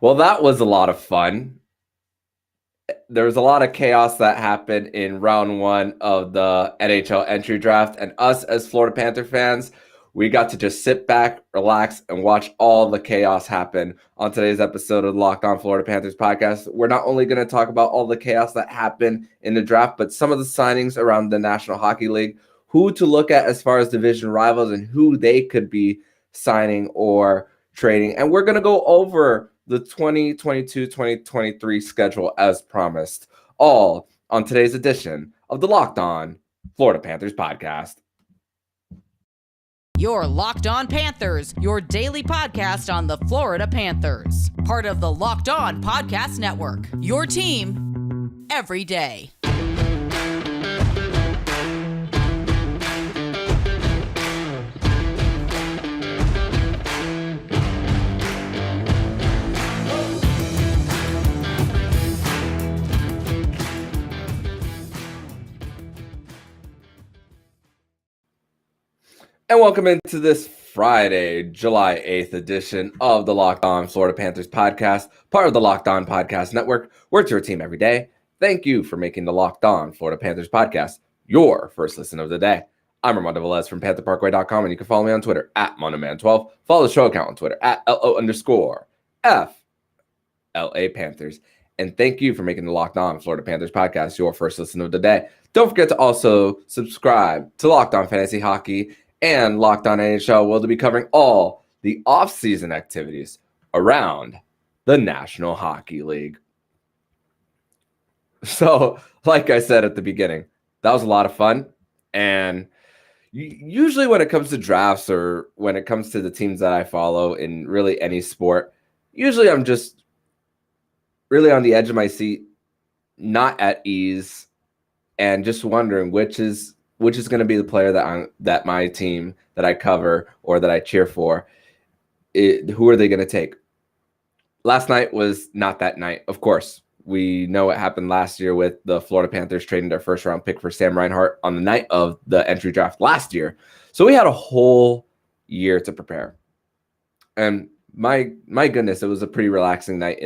Well, that was a lot of fun. There was a lot of chaos that happened in round one of the NHL entry draft, and us as Florida Panther fans, we got to just sit back, relax, and watch all the chaos happen on today's episode of the Locked On Florida Panthers podcast. We're not only going to talk about all the chaos that happened in the draft, but some of the signings around the National Hockey League, who to look at as far as division rivals and who they could be signing or trading. And we're going to go over the 2022-2023 schedule as promised, all on today's edition of the Locked On Florida Panthers podcast. Your Locked On Panthers, your daily podcast on the Florida Panthers. Part of the Locked On Podcast Network, your team every day. And welcome into this Friday, July 8th edition of the Locked On Florida Panthers podcast, part of the Locked On Podcast Network. We're your team every day. Thank you for making the Locked On Florida Panthers podcast your first listen of the day. I'm Armando Velez from PantherParkway.com, and you can follow me on Twitter at MondoMan12. Follow the show account on Twitter at LO_FLA Panthers. And thank you for making the Locked On Florida Panthers podcast your first listen of the day. Don't forget to also subscribe to Locked On Fantasy Hockey and Locked On NHL will be covering all the off-season activities around the National Hockey League. So, like I said at the beginning, that was a lot of fun. And usually when it comes to drafts or when it comes to the teams that I follow in really any sport, usually I'm just really on the edge of my seat, not at ease, and just wondering which is going to be the player that my team that I cover or that I cheer for. Who are they going to take? Last night was not that night. Of course, we know what happened last year with the Florida Panthers trading their first round pick for Sam Reinhart on the night of the entry draft last year. So we had a whole year to prepare. And my goodness, it was a pretty relaxing night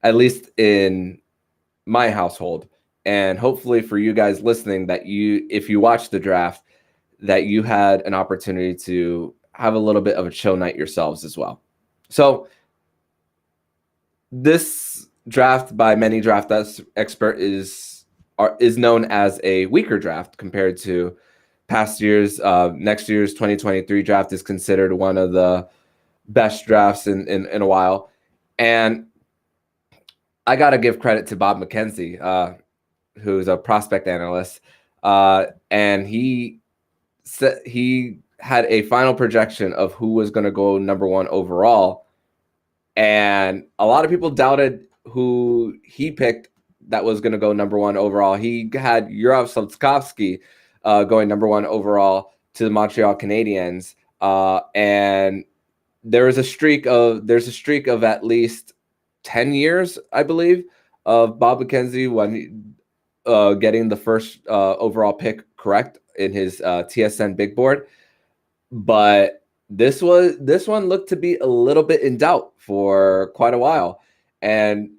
at least in my household. And hopefully for you guys listening, that if you watched the draft, that you had an opportunity to have a little bit of a chill night yourselves as well. So this draft by many draft expert is known as a weaker draft compared to past years. Next year's 2023 draft is considered one of the best drafts in a while. And I got to give credit to Bob McKenzie, who's a prospect analyst, and he had a final projection of who was going to go number one overall, and a lot of people doubted who he picked that was going to go number one overall. He had Juraj Slavkovsky going number one overall to the Montreal Canadiens, and there's a streak of at least 10 years, I believe, of Bob McKenzie when getting the first overall pick correct in his TSN big board. But this one looked to be a little bit in doubt for quite a while. And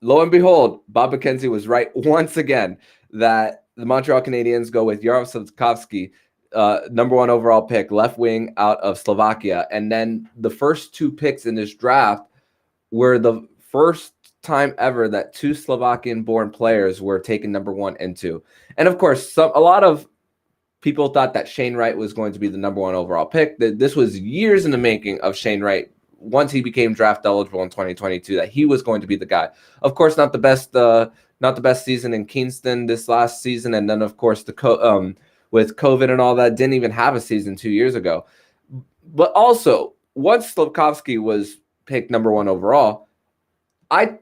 lo and behold, Bob McKenzie was right once again that the Montreal Canadiens go with Juraj Slavkovsky, number one overall pick, left wing out of Slovakia. And then the first two picks in this draft were the first time ever that two Slovakian-born players were taken number 1 and 2. And of course, a lot of people thought that Shane Wright was going to be the number 1 overall pick. This was years in the making of Shane Wright. Once he became draft eligible in 2022, that he was going to be the guy. Of course, not the best season in Kingston this last season, and then of course with COVID and all that, didn't even have a season 2 years ago. But also, once Slavkovsky was picked number 1 overall, I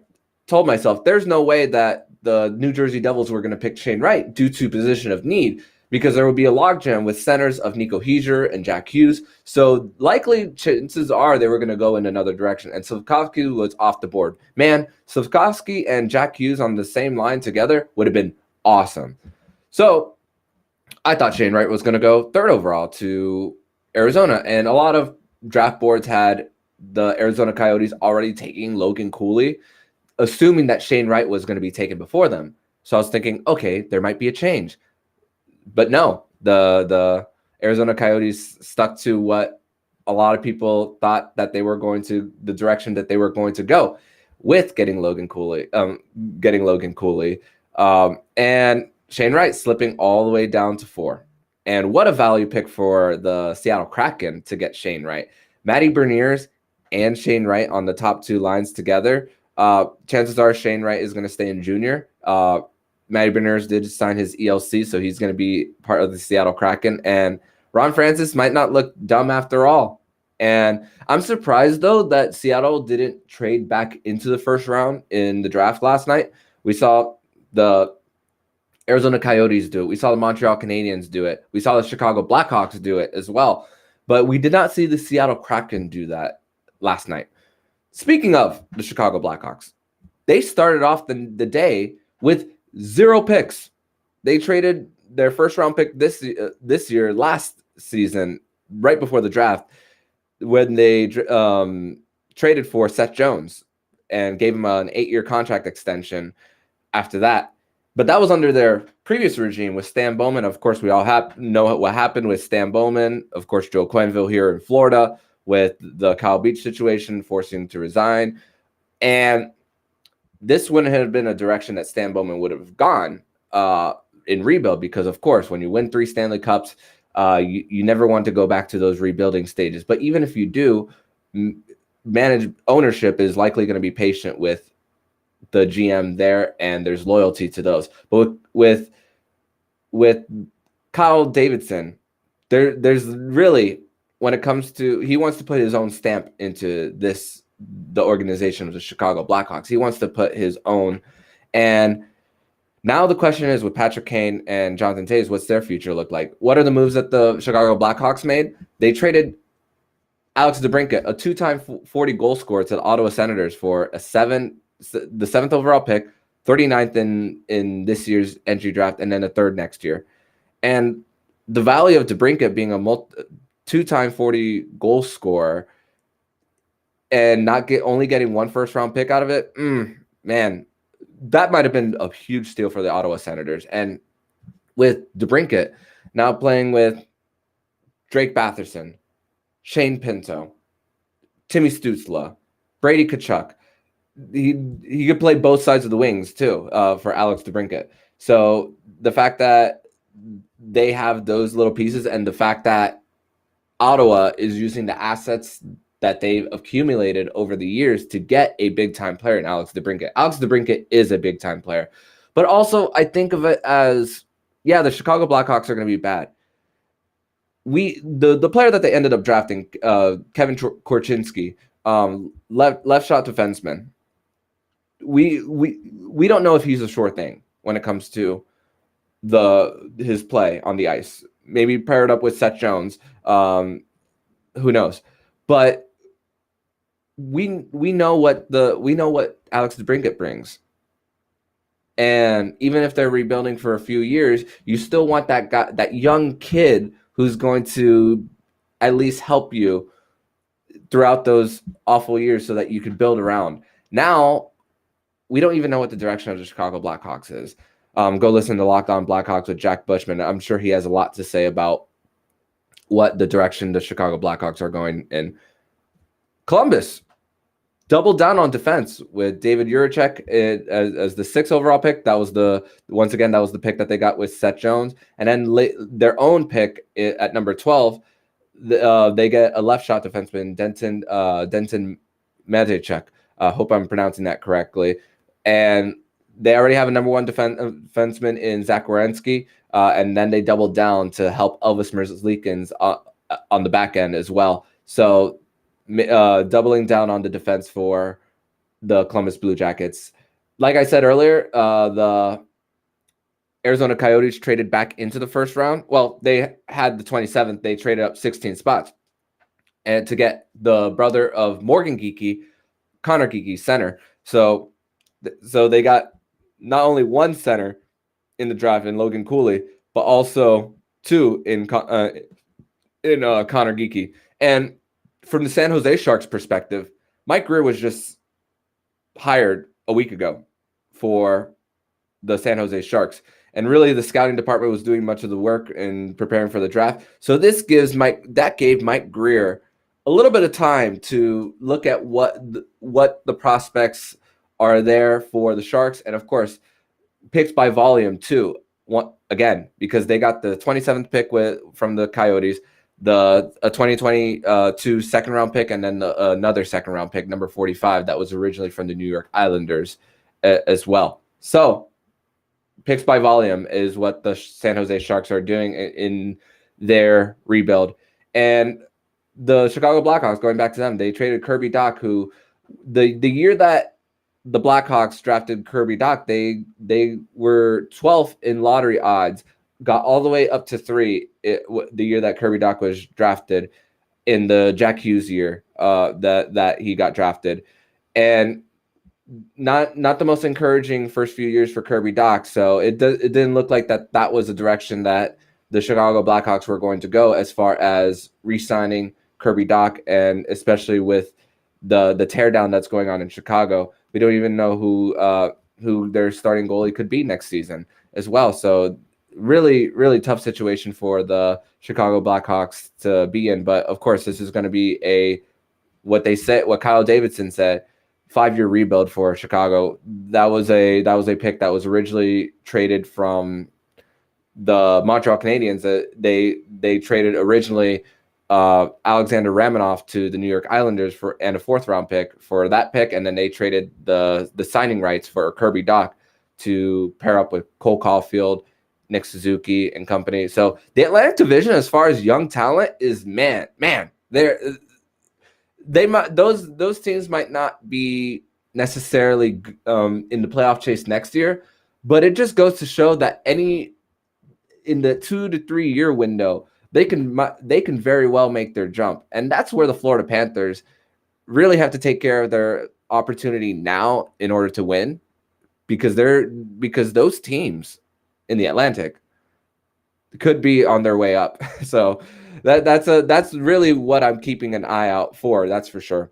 told myself there's no way that the New Jersey Devils were going to pick Shane Wright due to position of need, because there would be a logjam with centers of Nico Hischier and Jack Hughes. So likely chances are they were going to go in another direction. And Slavkovsky was off the board. Man, Slavkovsky and Jack Hughes on the same line together would have been awesome. So I thought Shane Wright was going to go 3rd overall to Arizona. And a lot of draft boards had the Arizona Coyotes already taking Logan Cooley, assuming that Shane Wright was going to be taken before them. So I was thinking, okay, there might be a change. But no, the Arizona Coyotes stuck to what a lot of people thought that they were going to, the direction that they were going to go with getting Logan Cooley, and Shane Wright slipping all the way down to 4. And what a value pick for the Seattle Kraken to get Shane Wright. Matty Beniers and Shane Wright on the top 2 lines together. Chances are Shane Wright is going to stay in junior. Matty Beniers did sign his ELC, so he's going to be part of the Seattle Kraken. And Ron Francis might not look dumb after all. And I'm surprised, though, that Seattle didn't trade back into the first round in the draft last night. We saw the Arizona Coyotes do it. We saw the Montreal Canadiens do it. We saw the Chicago Blackhawks do it as well. But we did not see the Seattle Kraken do that last night. Speaking of the Chicago Blackhawks, they started off the day with 0 picks. They traded their first round pick this year, last season, right before the draft, when they traded for Seth Jones and gave him an 8-year contract extension after that. But that was under their previous regime with Stan Bowman. Of course, we all know what happened with Stan Bowman. Of course, Joe Quenneville here in Florida with the Kyle Beach situation, forcing him to resign. And this wouldn't have been a direction that Stan Bowman would have gone in rebuild, because, of course, when you win 3 Stanley Cups, you never want to go back to those rebuilding stages. But even if you do, manage ownership is likely going to be patient with the GM there, and there's loyalty to those. But with Kyle Davidson, there's really, when it comes to, he wants to put his own stamp into the organization of the Chicago Blackhawks. He wants to put his own. And now the question is, with Patrick Kane and Jonathan Toews, what's their future look like? What are the moves that the Chicago Blackhawks made? They traded Alex DeBrincat, a 2-time 40 goal scorer, to the Ottawa Senators for the 7th overall pick, 39th in this year's entry draft, and then a 3rd next year. And the value of DeBrincat being a 2-time 40 goal scorer and only getting 1 first-round pick out of it, man, that might have been a huge steal for the Ottawa Senators. And with DeBrincat now playing with Drake Batherson, Shane Pinto, Timmy Stützle, Brady Tkachuk, he could play both sides of the wings too for Alex DeBrincat. So the fact that they have those little pieces, and the fact that Ottawa is using the assets that they've accumulated over the years to get a big-time player in Alex DeBrincat. Alex DeBrincat is a big-time player. But also, I think of it as, yeah, the Chicago Blackhawks are going to be bad. The player that they ended up drafting, Kevin Korchinski, left shot defenseman. We don't know if he's a sure thing when it comes to his play on the ice. Maybe paired up with Seth Jones. Who knows? But we know what Alex DeBrincat brings. And even if they're rebuilding for a few years, you still want that guy, that young kid who's going to at least help you throughout those awful years so that you can build around. Now, we don't even know what the direction of the Chicago Blackhawks is. Go listen to Locked On Blackhawks with Jack Bushman. I'm sure he has a lot to say about what the direction the Chicago Blackhawks are going in. Columbus doubled down on defense with David Jiricek as the 6th overall pick. That was the pick that they got with Seth Jones. And then their own pick at number 12, they get a left shot defenseman, Denton Mateychuk. Hope I'm pronouncing that correctly. And they already have a number 1 defenseman in Zach Werenski. And then they doubled down to help Elvis Merzlikins on the back end as well. So doubling down on the defense for the Columbus Blue Jackets. Like I said earlier, the Arizona Coyotes traded back into the first round. Well, they had the 27th. They traded up 16 spots and to get the brother of Morgan Geekie, Connor Geekie, center. So they got not only 1 center in the draft in Logan Cooley, but also 2 in Connor Geekie. And from the San Jose Sharks perspective, Mike Grier was just hired a week ago for the San Jose Sharks. And really the scouting department was doing much of the work in preparing for the draft. So this gave Mike Grier a little bit of time to look at what the prospects are there for the Sharks. And of course, picks by volume too. Again, because they got the 27th pick from the Coyotes, a 2022 second round pick, and then another second round pick, number 45, that was originally from the New York Islanders as well. So picks by volume is what the San Jose Sharks are doing in their rebuild. And the Chicago Blackhawks, going back to them, they traded Kirby Dach, who the year that the Blackhawks drafted Kirby Dach, they were 12th in lottery odds, got all the way up to 3 the year that Kirby Dach was drafted in the Jack Hughes year that he got drafted. And not the most encouraging first few years for Kirby Dach. So it didn't look like that was the direction that the Chicago Blackhawks were going to go as far as re-signing Kirby Dach, and especially with the teardown that's going on in Chicago. We don't even know who their starting goalie could be next season as well. So really, really tough situation for the Chicago Blackhawks to be in. But of course, this is going to be what Kyle Davidson said, 5-year rebuild for Chicago. That was a pick that was originally traded from the Montreal Canadiens. They traded originally Alexander Ramanoff to the New York Islanders and a 4th round pick for that pick, and then they traded the signing rights for Kirby Dach to pair up with Cole Caulfield, Nick Suzuki, and company. So the Atlantic Division, as far as young talent, is man, those teams might not be necessarily in the playoff chase next year, but it just goes to show that in the 2 to 3 year window, they can very well make their jump. And that's where the Florida Panthers really have to take care of their opportunity now in order to win, because those teams in the Atlantic could be on their way up. So that's really what I'm keeping an eye out for. That's for sure.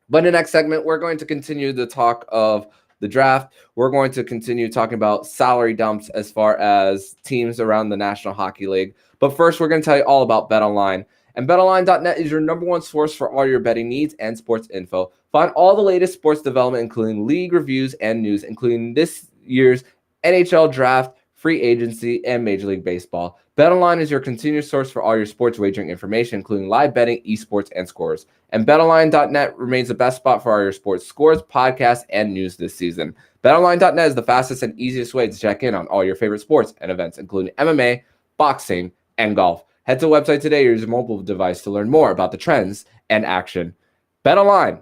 But in the next segment, we're going to continue the talk of the draft. We're going to continue talking about salary dumps as far as teams around the National Hockey League. But first, we're going to tell you all about BetOnline. And BetOnline.net is your number one source for all your betting needs and sports info. Find all the latest sports development, including league reviews and news, including this year's NHL draft, free agency, and Major League Baseball. BetOnline is your continuous source for all your sports wagering information, including live betting, esports, and scores. And BetOnline.net remains the best spot for all your sports scores, podcasts, and news this season. BetOnline.net is the fastest and easiest way to check in on all your favorite sports and events, including MMA, boxing, and golf. Head to the website today or use your mobile device to learn more about the trends and action. BetOnline,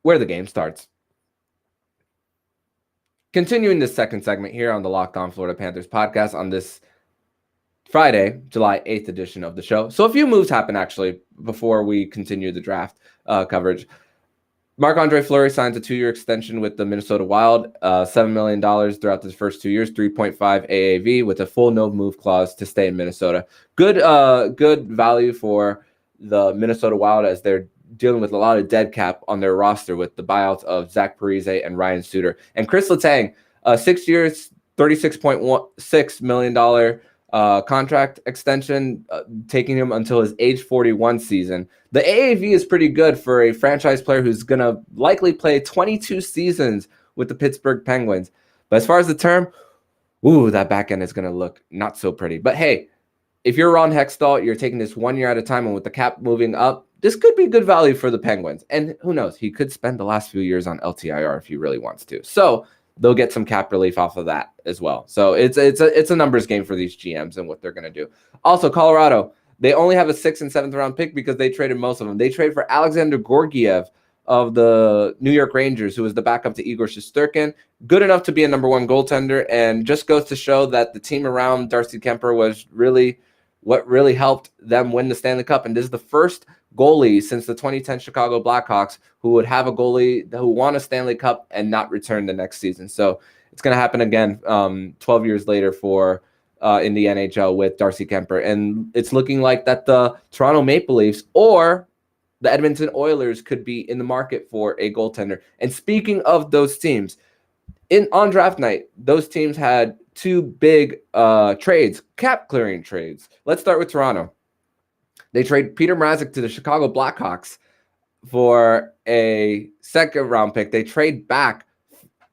where the game starts. Continuing this second segment here on the Locked On Florida Panthers podcast on this Friday, July 8th edition of the show. So a few moves happened actually before we continue the draft coverage. Marc-Andre Fleury signs a 2-year extension with the Minnesota Wild, $7 million throughout the first 2 years, 3.5 AAV with a full no-move clause to stay in Minnesota. Good value for the Minnesota Wild as they're dealing with a lot of dead cap on their roster with the buyouts of Zach Parise and Ryan Suter. And Chris Letang, 6 years, $36.6 million contract extension, taking him until his age 41 season. The AAV is pretty good for a franchise player who's going to likely play 22 seasons with the Pittsburgh Penguins. But as far as the term, that back end is going to look not so pretty. But hey, if you're Ron Hextall, you're taking this 1 year at a time, and with the cap moving up, this could be good value for the Penguins. And who knows, he could spend the last few years on LTIR if he really wants to. So they'll get some cap relief off of that as well. So it's a numbers game for these GMs and what they're going to do. Also, Colorado, they only have a 6th and 7th round pick because they traded most of them. They traded for Alexander Georgiev of the New York Rangers, who was the backup to Igor Shesterkin. Good enough to be a number 1 goaltender, and just goes to show that the team around Darcy Kemper was really what really helped them win the Stanley Cup. And this is the first goalie since the 2010 Chicago Blackhawks who would have a goalie who won a Stanley Cup and not return the next season. So it's going to happen again 12 years later for in the NHL with Darcy Kemper. And it's looking like that the Toronto Maple Leafs or the Edmonton Oilers could be in the market for a goaltender. And speaking of those teams, on draft night, those teams had two big trades, cap clearing trades. Let's start with Toronto. They trade Peter Mrazek to the Chicago Blackhawks for a second round pick. They trade back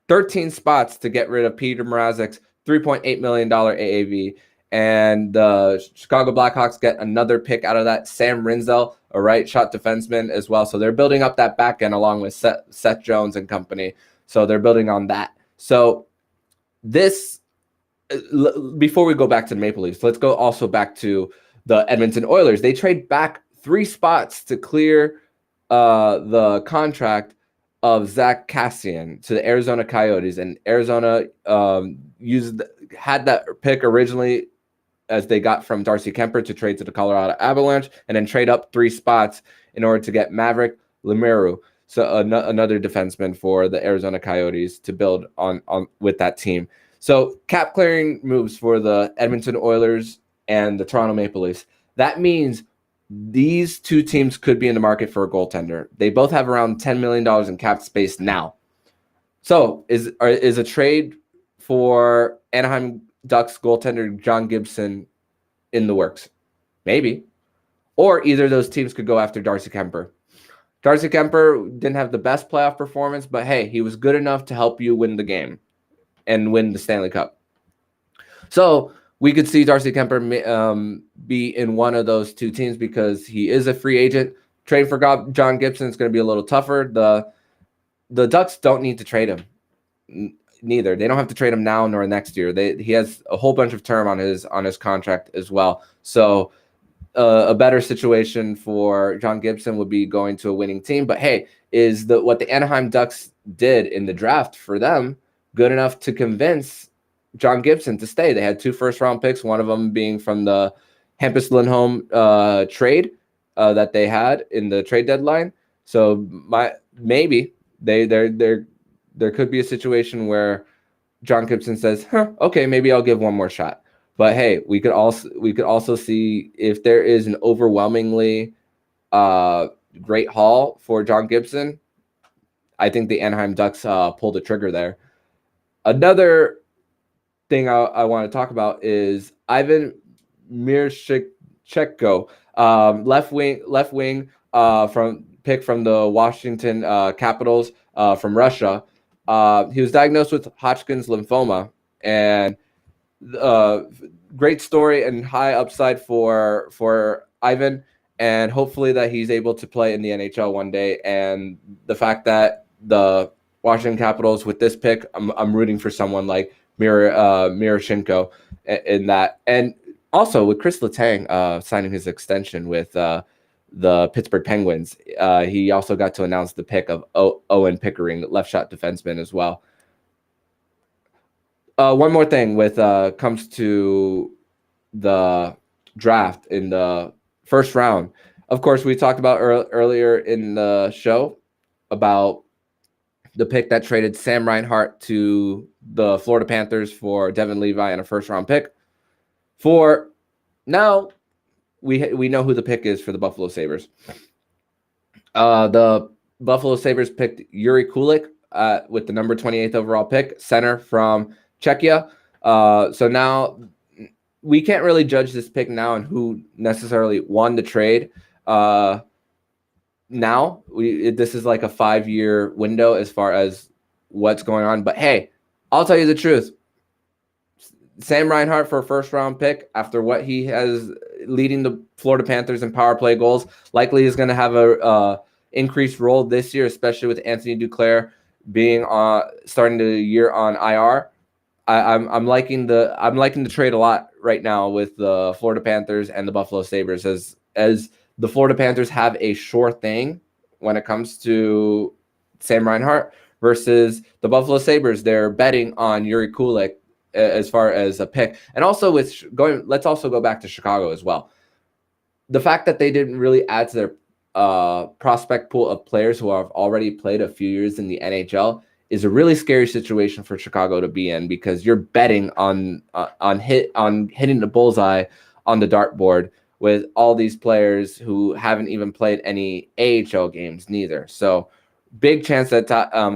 13 spots to get rid of Peter Mrazek's $3.8 million AAV. And the Chicago Blackhawks get another pick out of that, Sam Rinzel, a right shot defenseman as well. So they're building up that back end along with Seth Jones and company. So they're building on that. So this, before we go back to the Maple Leafs, let's go also back to the Edmonton Oilers. They trade back 3 spots to clear the contract of Zach Kassian to the Arizona Coyotes, and Arizona had that pick originally as they got from Darcy Kemper to trade to the Colorado Avalanche, and then trade up 3 spots in order to get Maverick Lemeru, so another defenseman for the Arizona Coyotes to build on with that team. So cap clearing moves for the Edmonton Oilers and the Toronto Maple Leafs. That means these two teams could be in the market for a goaltender. They both have around $10 million in cap space now. So is a trade for Anaheim Ducks goaltender John Gibson in the works? Maybe. Or either of those teams could go after Darcy Kemper. Darcy Kemper didn't have the best playoff performance, but hey, he was good enough to help you win the game and win the Stanley Cup. So we could see Darcy Kemper be in one of those two teams because he is a free agent. Trade for John Gibson is going to be a little tougher. The Ducks don't need to trade him. Neither. They don't have to trade him now nor next year. He has a whole bunch of term on his contract as well. So a better situation for John Gibson would be going to a winning team. But hey, is what the Anaheim Ducks did in the draft for them good enough to convince John Gibson to stay? They had 2 first-round picks, one of them being from the Hampus Lindholm trade that they had in the trade deadline. So maybe there could be a situation where John Gibson says, okay, maybe I'll give one more shot. But hey, we could also see if there is an overwhelmingly great haul for John Gibson. I think the Anaheim Ducks pull the trigger there. Another thing I want to talk about is Ivan Mirshchenko, left wing from the Washington Capitals from Russia. He was diagnosed with Hodgkin's lymphoma, and great story and high upside for Ivan, and hopefully that he's able to play in the NHL one day. And the fact that the Washington Capitals with this pick, I'm rooting for someone like Miroshenko in that. And also with Chris Letang signing his extension with the Pittsburgh Penguins, he also got to announce the pick of Owen Pickering, left shot defenseman as well. One more thing with comes to the draft in the first round. Of course, we talked about earlier in the show about the pick that traded Sam Reinhart to the Florida Panthers for Devin Levi and a first-round pick. For now, we know who the pick is for the Buffalo Sabres. The Buffalo Sabres picked Yuri Kulik with the number 28th overall pick, center from Czechia. So now we can't really judge this pick now and who necessarily won the trade. Now this is like a 5-year window as far as what's going on. But hey, I'll tell you the truth. Sam Reinhart for a first-round pick after what he has leading the Florida Panthers in power play goals likely is going to have a increased role this year, especially with Anthony Duclair being starting the year on IR. I'm liking the trade a lot right now with the Florida Panthers and the Buffalo Sabres as the Florida Panthers have a sure thing when it comes to Sam Reinhart versus the Buffalo Sabres. They're betting on Yuri Kulik as far as a pick. And also let's also go back to Chicago as well. The fact that they didn't really add to their prospect pool of players who have already played a few years in the NHL is a really scary situation for Chicago to be in, because you're betting on hitting the bullseye on the dartboard with all these players who haven't even played any AHL games neither. So big chance that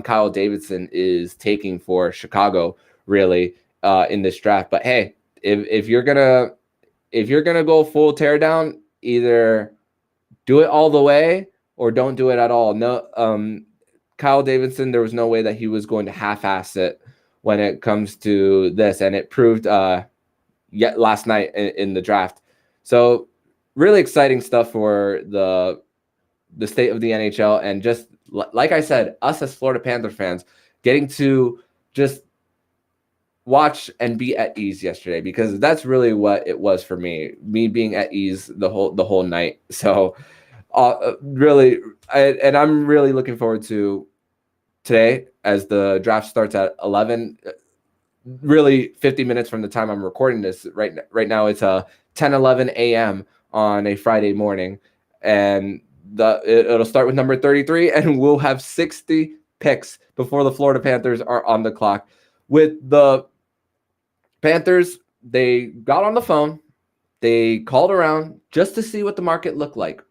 Kyle Davidson is taking for Chicago really in this draft. But hey, if you're gonna go full teardown, either do it all the way or don't do it at all. No, Kyle Davidson, there was no way that he was going to half-ass it when it comes to this, and it proved yet last night in the draft. So really exciting stuff for the state of the NHL, and just like I said, us as Florida Panther fans getting to just watch and be at ease yesterday, because that's really what it was for me being at ease the whole night. So really, and I'm really looking forward to today as the draft starts at 11. Really 50 minutes from the time I'm recording this right now. It's 10:11 a.m. on a Friday morning, and it'll start with number 33, and we'll have 60 picks before the Florida Panthers are on the clock. With the Panthers, they got on the phone, they called around just to see what the market looked like.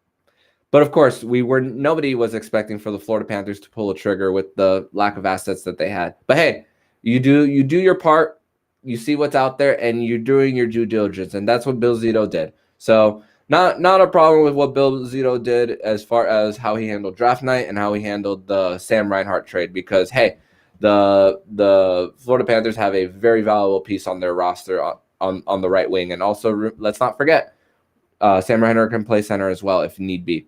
But of course, nobody was expecting for the Florida Panthers to pull a trigger with the lack of assets that they had. But hey, you do your part, you see what's out there, and you're doing your due diligence, and that's what Bill Zito did. So not a problem with what Bill Zito did as far as how he handled draft night and how he handled the Sam Reinhart trade, because hey, the Florida Panthers have a very valuable piece on their roster on the right wing, and also let's not forget Sam Reinhart can play center as well if need be.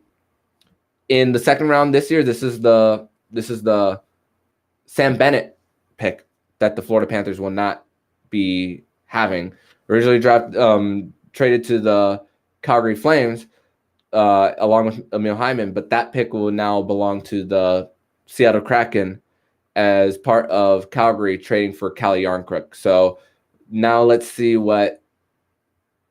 In the second round this year, this is the Sam Bennett pick that the Florida Panthers will not be having. Originally traded to the Calgary Flames along with Emil Hyman, but that pick will now belong to the Seattle Kraken as part of Calgary trading for Calle Yarncrook. So now let's see what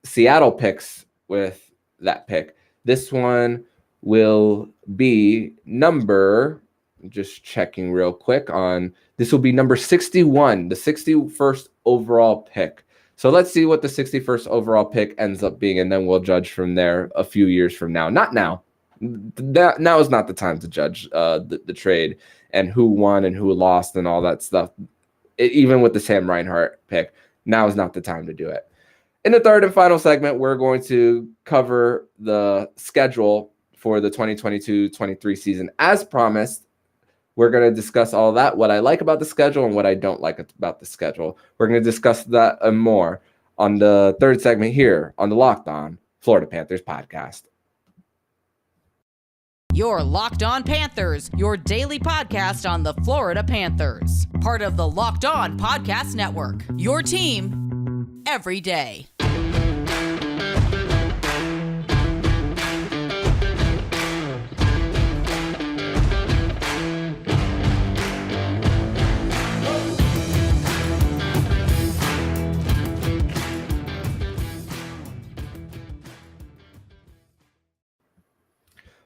Seattle picks with that pick. This one will be number, just checking real quick on, this will be number 61, the 61st overall pick. So let's see what the 61st overall pick ends up being, and then we'll judge from there a few years from now. Not now. Now is not the time to judge the trade and who won and who lost and all that stuff. Even with the Sam Reinhart pick, now is not the time to do it. In the third and final segment, we're going to cover the schedule for the 2022-23 season. As promised, we're going to discuss all that, what I like about the schedule and what I don't like about the schedule. We're going to discuss that and more on the third segment here on the Locked On Florida Panthers podcast. Your Locked On Panthers, your daily podcast on the Florida Panthers. Part of the Locked On Podcast Network, your team every day.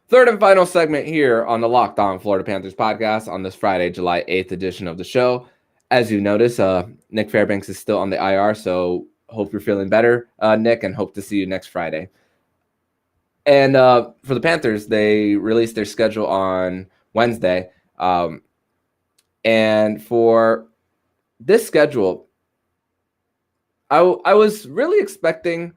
Third and final segment here on the Locked On Florida Panthers podcast on this Friday, July 8th edition of the show. As you notice, Nick Fairbanks is still on the IR, so hope you're feeling better, Nick, and hope to see you next Friday. And for the Panthers, they released their schedule on Wednesday. And for this schedule, I was really expecting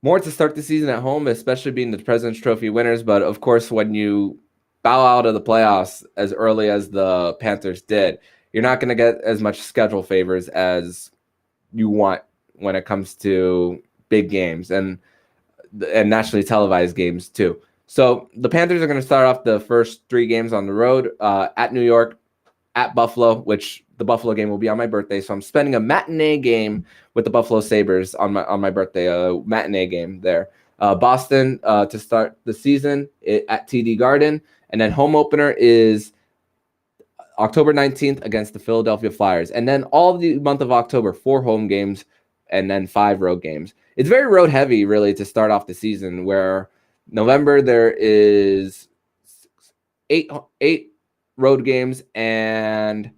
more to start the season at home, especially being the President's Trophy winners. But of course, when you bow out of the playoffs as early as the Panthers did, you're not going to get as much schedule favors as you want when it comes to big games and nationally televised games too. So the Panthers are going to start off the first 3 games on the road at New York, at Buffalo, which the Buffalo game will be on my birthday. So I'm spending a matinee game with the Buffalo Sabres on my birthday, a matinee game there. Boston to start the season at TD Garden. And then home opener is October 19th against the Philadelphia Flyers. And then all the month of October, 4 home games and then 5 road games. It's very road heavy, really, to start off the season, where November there is 8 road games and,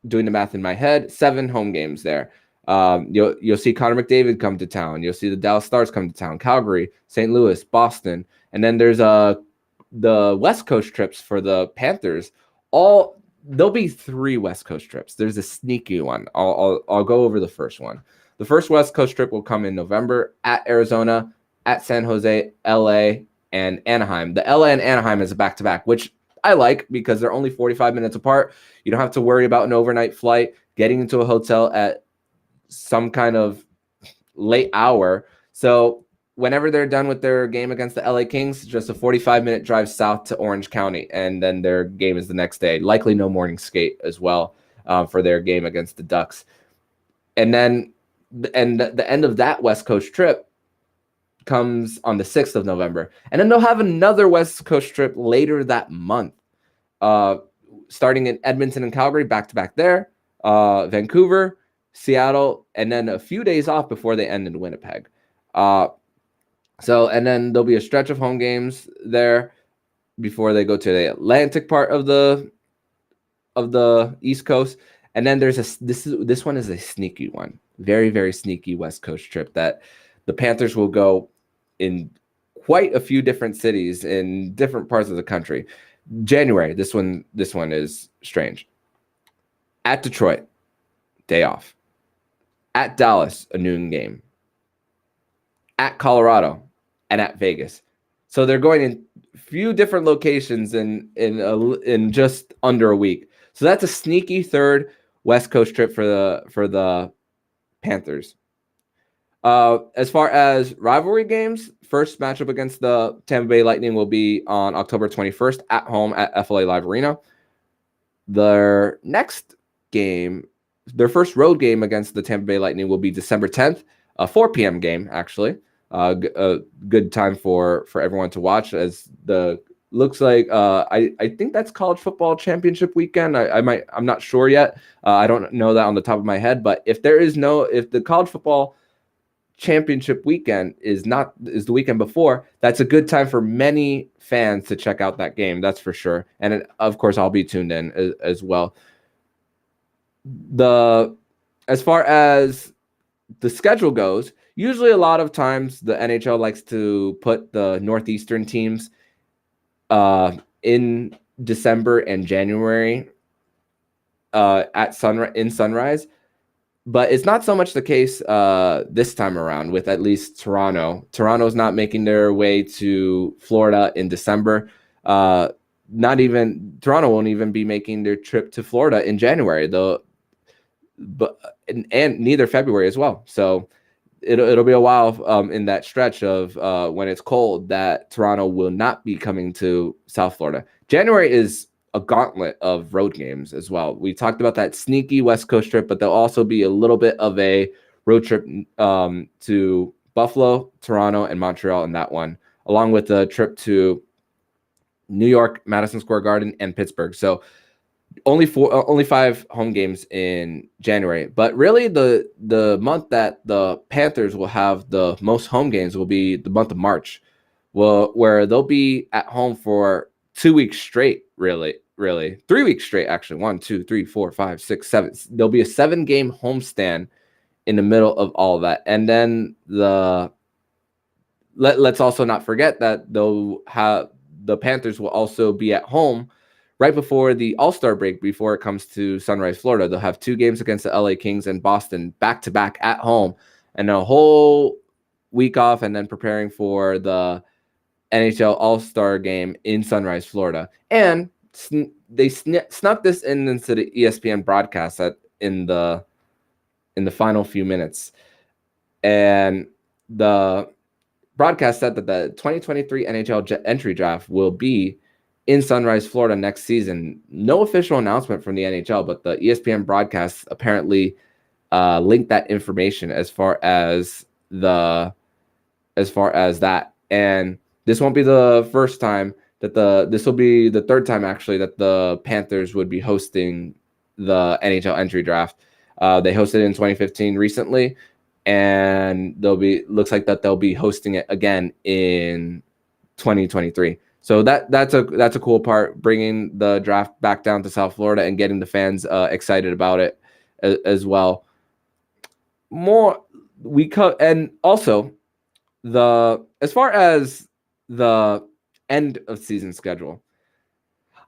doing the math in my head, 7 home games there. You'll see Connor McDavid come to town. You'll see the Dallas Stars come to town, Calgary, St. Louis, Boston, and then there's the West Coast trips for the Panthers. There'll be 3 West Coast trips. There's a sneaky one. I'll go over the first one. The first West Coast trip will come in November at Arizona, at San Jose, LA, and Anaheim. The LA and Anaheim is a back-to-back, which I like because they're only 45 minutes apart. You don't have to worry about an overnight flight, getting into a hotel at some kind of late hour. So whenever they're done with their game against the LA Kings, just a 45-minute drive south to Orange County, and then their game is the next day. Likely no morning skate as well for their game against the Ducks. And then the end of that West Coast trip comes on the 6th of November. And then they'll have another West Coast trip later that month, starting in Edmonton and Calgary, back-to-back there, Vancouver, Seattle, and then a few days off before they end in Winnipeg. And then there'll be a stretch of home games there before they go to the Atlantic part of the East Coast. And then there's this one is a sneaky one, very, very sneaky West Coast trip that the Panthers will go in quite a few different cities in different parts of the country. January, this one is strange. At Detroit, day off. At Dallas, a noon game. At Colorado, and at Vegas. So they're going in a few different locations in just under a week. So that's a sneaky third West Coast trip for the Panthers. As far as rivalry games, first matchup against the Tampa Bay Lightning will be on October 21st at home at FLA Live Arena. Their next game, their first road game against the Tampa Bay Lightning will be December 10th, a 4 p.m. game, actually. A good time for everyone to watch, as looks like I think that's college football championship weekend. I'm not sure yet. I don't know that on the top of my head, but if the college football championship weekend is the weekend before, that's a good time for many fans to check out that game. That's for sure. And of course, I'll be tuned in as well. As far as the schedule goes, usually a lot of times the NHL likes to put the Northeastern teams in December and January in Sunrise. But it's not so much the case this time around with at least Toronto. Toronto's not making their way to Florida in December. Toronto won't even be making their trip to Florida in January, though. And neither February as well. So it'll be a while in that stretch of when it's cold that Toronto will not be coming to South Florida. January is a gauntlet of road games as well. We talked about that sneaky West Coast trip, but there'll also be a little bit of a road trip to Buffalo, Toronto, and Montreal in that one, along with a trip to New York, Madison Square Garden, and Pittsburgh. So only 5 home games in January. But really the month that the Panthers will have the most home games will be the month of March, where they'll be at home for 2 weeks straight, really 3 weeks straight, actually. 1, 2, 3, 4, 5, 6, 7. There'll be a 7-game homestand in the middle of all of that. And then let's also not forget that the Panthers will also be at home right before the All-Star break, before it comes to Sunrise, Florida. They'll have 2 games against the LA Kings and Boston back-to-back at home, and a whole week off, and then preparing for the NHL All-Star game in Sunrise, Florida. And they snuck this into the ESPN broadcast in the final few minutes. And the broadcast said that the 2023 NHL entry draft will be in Sunrise, Florida next season. No official announcement from the NHL, but the ESPN broadcast apparently linked that information as far as that. And this won't be the first time this will be the third time actually that the Panthers would be hosting the NHL entry draft. They hosted it in 2015 recently, and looks like they'll be hosting it again in 2023. So that's a cool part, bringing the draft back down to South Florida and getting the fans excited about it as well. And also as far as the end of season schedule,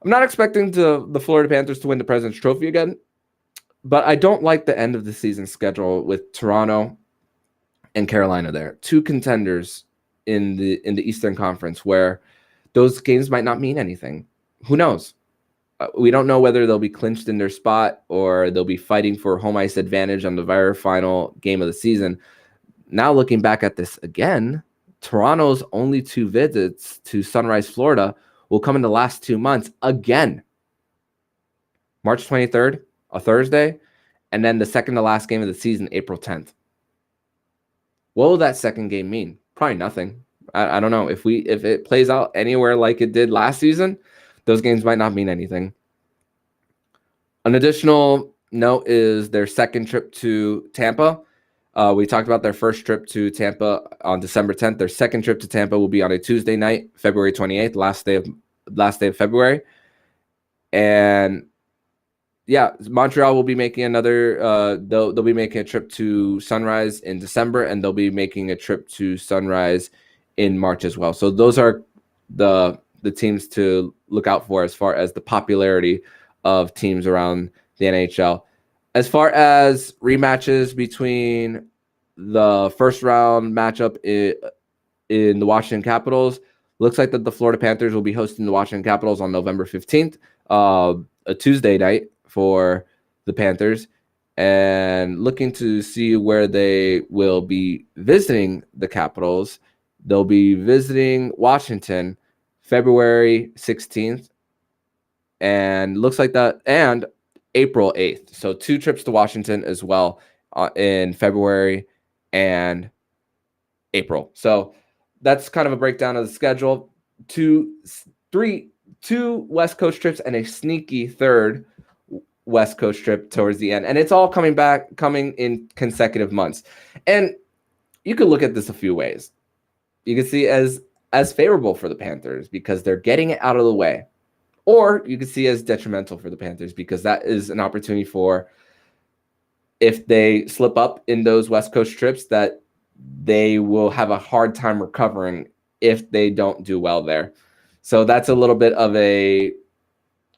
I'm not expecting the Florida Panthers to win the President's Trophy again, but I don't like the end of the season schedule with Toronto and Carolina there, two contenders in the Eastern Conference, where those games might not mean anything. Who knows? We don't know whether they'll be clinched in their spot or they'll be fighting for home ice advantage on the very final game of the season. Now looking back at this again, Toronto's only 2 visits to Sunrise, Florida will come in the last 2 months again. March 23rd, a Thursday, and then the second to last game of the season, April 10th. What will that second game mean? Probably nothing. I don't know. If it plays out anywhere like it did last season, those games might not mean anything. An additional note is their second trip to Tampa. We talked about their first trip to Tampa on December 10th. Their second trip to Tampa will be on a Tuesday night, February 28th, last day of February. And yeah, Montreal will be making another. They'll be making a trip to Sunrise in December, and they'll be making a trip to Sunrise in March as well. So those are the teams to look out for as far as the popularity of teams around the NHL. As far as rematches between the first round matchup in the Washington Capitals, looks like that the Florida Panthers will be hosting the Washington Capitals on November 15th, a Tuesday night for the Panthers, and looking to see where they will be visiting the Capitals. They'll be visiting Washington February 16th, and looks like that, and April 8th. So 2 trips to Washington as well in February and April. So that's kind of a breakdown of the schedule. Two West Coast trips and a sneaky third West Coast trip towards the end. And it's all coming in consecutive months. And you could look at this a few ways. You can see as favorable for the Panthers because they're getting it out of the way. Or you can see as detrimental for the Panthers because that is an opportunity for, if they slip up in those West Coast trips, that they will have a hard time recovering if they don't do well there. So that's a little bit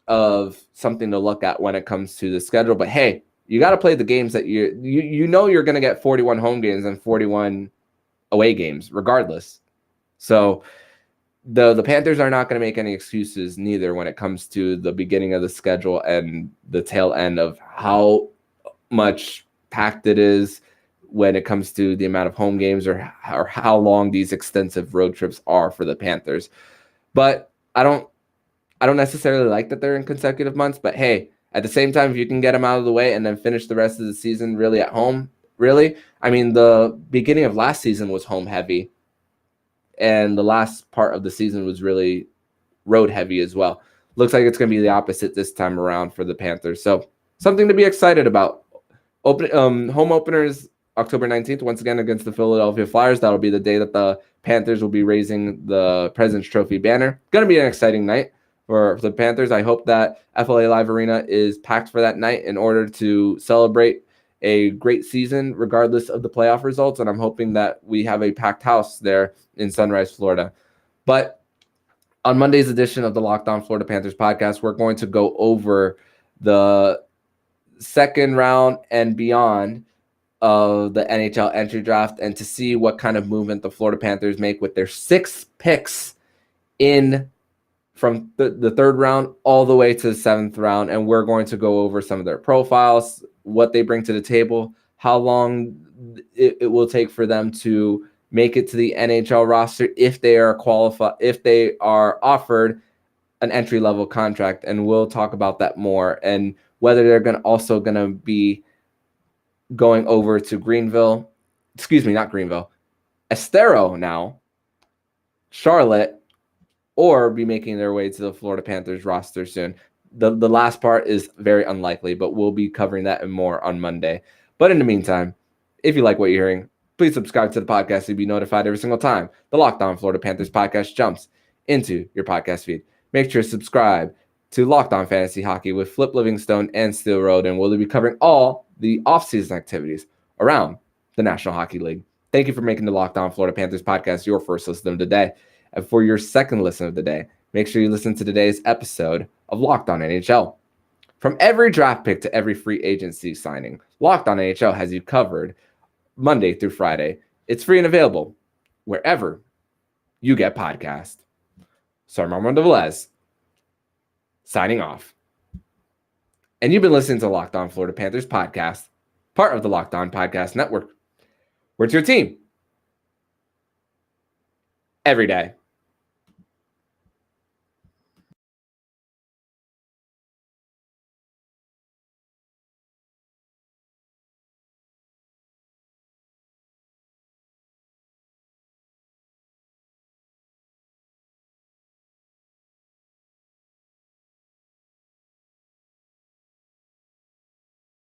of something to look at when it comes to the schedule. But hey, you got to play the games that you know you're going to get 41 home games and 41 away games regardless. So the Panthers are not going to make any excuses neither when it comes to the beginning of the schedule and the tail end of how much packed it is when it comes to the amount of home games or how long these extensive road trips are for the Panthers. But I don't necessarily like that they're in consecutive months, but hey, at the same time, if you can get them out of the way and then finish the rest of the season really at home, really, I mean, the beginning of last season was home heavy, and the last part of the season was really road heavy as well. Looks like it's going to be the opposite this time around for the Panthers. So something to be excited about. Home openers October 19th, once again against the Philadelphia Flyers. That'll be the day that the Panthers will be raising the President's Trophy banner. Going to be an exciting night for the Panthers. I hope that FLA Live Arena is packed for that night in order to celebrate a great season regardless of the playoff results, and I'm hoping that we have a packed house there in Sunrise, Florida. But on Monday's edition of the Locked On Florida Panthers podcast, we're going to go over the second round and beyond of the NHL entry draft and to see what kind of movement the Florida Panthers make with their 6 picks in from the third round all the way to the 7th round. And we're going to go over some of their profiles, what they bring to the table, how long it will take for them to make it to the NHL roster if they are qualified, if they are offered an entry-level contract. And we'll talk about that more, and whether they're going to be going over to Estero now, Charlotte, or be making their way to the Florida Panthers roster soon. The last part is very unlikely, but we'll be covering that and more on Monday. But in the meantime, if you like what you're hearing, please subscribe to the podcast to be notified every single time the Locked On Florida Panthers podcast jumps into your podcast feed. Make sure to subscribe to Locked On Fantasy Hockey with Flip Livingstone and Steel Road, and we'll be covering all the offseason activities around the National Hockey League. Thank you for making the Locked On Florida Panthers podcast your first listen of the day. And for your second listen of the day, make sure you listen to today's episode of Locked On NHL. From every draft pick to every free agency signing, Locked On NHL has you covered Monday through Friday. It's free and available wherever you get podcasts. So I'm Armando Velez, signing off. And you've been listening to Locked On Florida Panthers podcast, part of the Locked On Podcast Network. Where's your team? Every day.